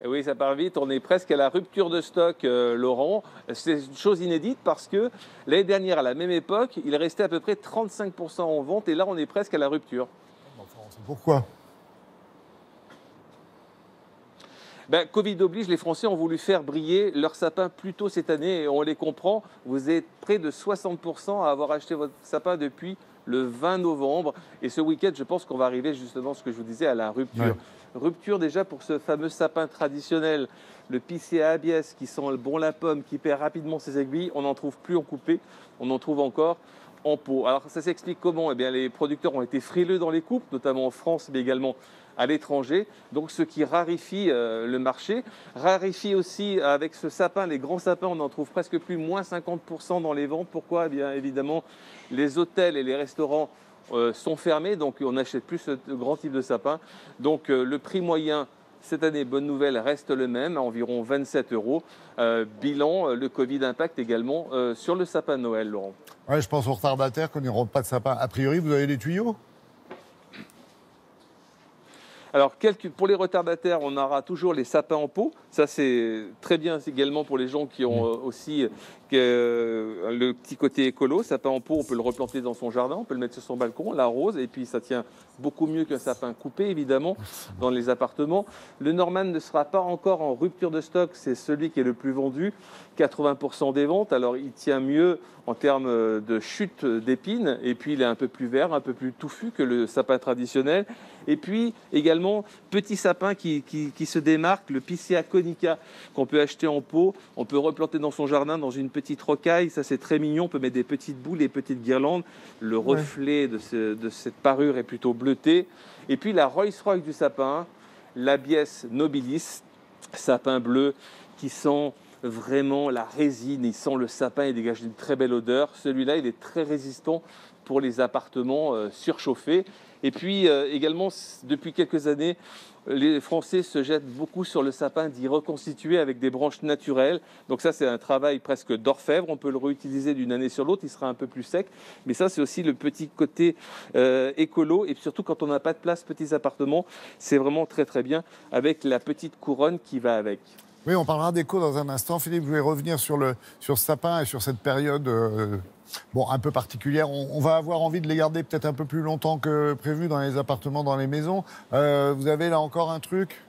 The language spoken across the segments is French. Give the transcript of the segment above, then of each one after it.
Et oui, ça part vite. On est presque à la rupture de stock, Laurent. C'est une chose inédite parce que l'année dernière, à la même époque, il restait à peu près 35% en vente et là, on est presque à la rupture. Pourquoi? Ben, Covid oblige, les Français ont voulu faire briller leur sapin plus tôt cette année et on les comprend. Vous êtes près de 60% à avoir acheté votre sapin depuis le 20 novembre. Et ce week-end, je pense qu'on va arriver justement, ce que je vous disais, à la rupture. Ouais. Rupture déjà pour ce fameux sapin traditionnel, le Picea abies, qui sent le bon la pomme, qui perd rapidement ses aiguilles. On n'en trouve plus en coupé, on en trouve encore en pot. Alors ça s'explique comment? Eh bien, les producteurs ont été frileux dans les coupes, notamment en France, mais également à l'étranger, donc ce qui raréfie le marché. Raréfie aussi avec ce sapin, les grands sapins, on n'en trouve presque plus, moins 50% dans les ventes. Pourquoi? Eh bien évidemment, les hôtels et les restaurants sont fermés, donc on n'achète plus ce grand type de sapin. Donc le prix moyen cette année, bonne nouvelle, reste le même, à environ 27 euros. Bilan, le Covid impacte également sur le sapin de Noël, Laurent. Ouais, je pense aux retardataires qu'on n'y rentre pas de sapin. A priori, vous avez des tuyaux? Alors, pour les retardataires, on aura toujours les sapins en pot. Ça, c'est très bien également pour les gens qui ont aussi le petit côté écolo. Sapin en pot, on peut le replanter dans son jardin, on peut le mettre sur son balcon, l'arrose, et puis ça tient beaucoup mieux qu'un sapin coupé, évidemment, dans les appartements. Le Norman ne sera pas encore en rupture de stock, c'est celui qui est le plus vendu, 80% des ventes. Alors, il tient mieux en termes de chute d'épines, et puis il est un peu plus vert, un peu plus touffu que le sapin traditionnel. Et puis également, petit sapin qui se démarque, le Picea conica, qu'on peut acheter en pot, on peut replanter dans son jardin, dans une petite rocaille, ça c'est très mignon, on peut mettre des petites boules, des petites guirlandes, le reflet de cette parure est plutôt bleuté. Et puis la Rolls-Royce du sapin, l'Abies nobilis, sapin bleu qui sent vraiment la résine, il sent le sapin, il dégage une très belle odeur. Celui-là, il est très résistant pour les appartements surchauffés. Et puis également, depuis quelques années, les Français se jettent beaucoup sur le sapin dit reconstitué avec des branches naturelles. Donc ça, c'est un travail presque d'orfèvre. On peut le réutiliser d'une année sur l'autre, il sera un peu plus sec. Mais ça, c'est aussi le petit côté écolo. Et surtout, quand on n'a pas de place, petits appartements, c'est vraiment très très bien avec la petite couronne qui va avec. Oui, on parlera d'éco dans un instant. Philippe, je voulais revenir sur ce sapin et sur cette période un peu particulière. On va avoir envie de les garder peut-être un peu plus longtemps que prévu dans les appartements, dans les maisons. Vous avez là encore un truc?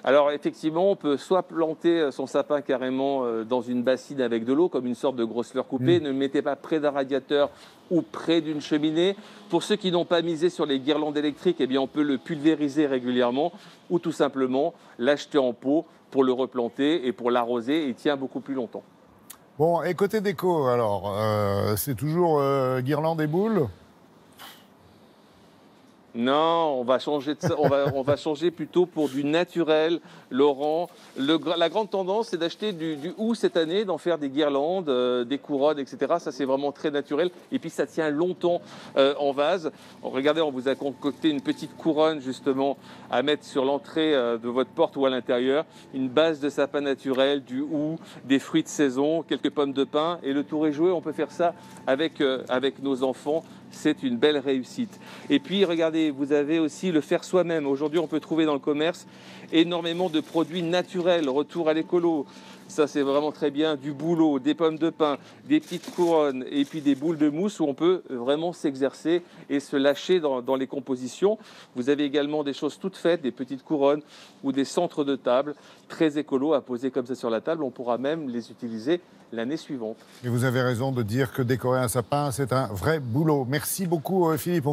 Alors effectivement, on peut soit planter son sapin carrément dans une bassine avec de l'eau, comme une sorte de grosse fleur coupée. Ne le mettez pas près d'un radiateur ou près d'une cheminée. Pour ceux qui n'ont pas misé sur les guirlandes électriques, eh bien, on peut le pulvériser régulièrement ou tout simplement l'acheter en pot pour le replanter et pour l'arroser. Il tient beaucoup plus longtemps. Bon, et côté déco, alors, c'est toujours guirlande et boules? Non, on va changer de ça. On va changer plutôt pour du naturel, Laurent. La grande tendance, c'est d'acheter du houx cette année, d'en faire des guirlandes, des couronnes, etc. Ça, c'est vraiment très naturel. Et puis, ça tient longtemps en vase. Regardez, on vous a concocté une petite couronne, justement, à mettre sur l'entrée de votre porte ou à l'intérieur. Une base de sapin naturel, du houx, des fruits de saison, quelques pommes de pin. Et le tour est joué. On peut faire ça avec nos enfants. C'est une belle réussite. Et puis, regardez, vous avez aussi le faire soi-même. Aujourd'hui, on peut trouver dans le commerce énormément de produits naturels, retour à l'écolo. Ça, c'est vraiment très bien. Du bouleau, des pommes de pin, des petites couronnes et puis des boules de mousse où on peut vraiment s'exercer et se lâcher dans les compositions. Vous avez également des choses toutes faites, des petites couronnes ou des centres de table très écolo à poser comme ça sur la table. On pourra même les utiliser l'année suivante. Et vous avez raison de dire que décorer un sapin, c'est un vrai boulot. Merci beaucoup, Philippe.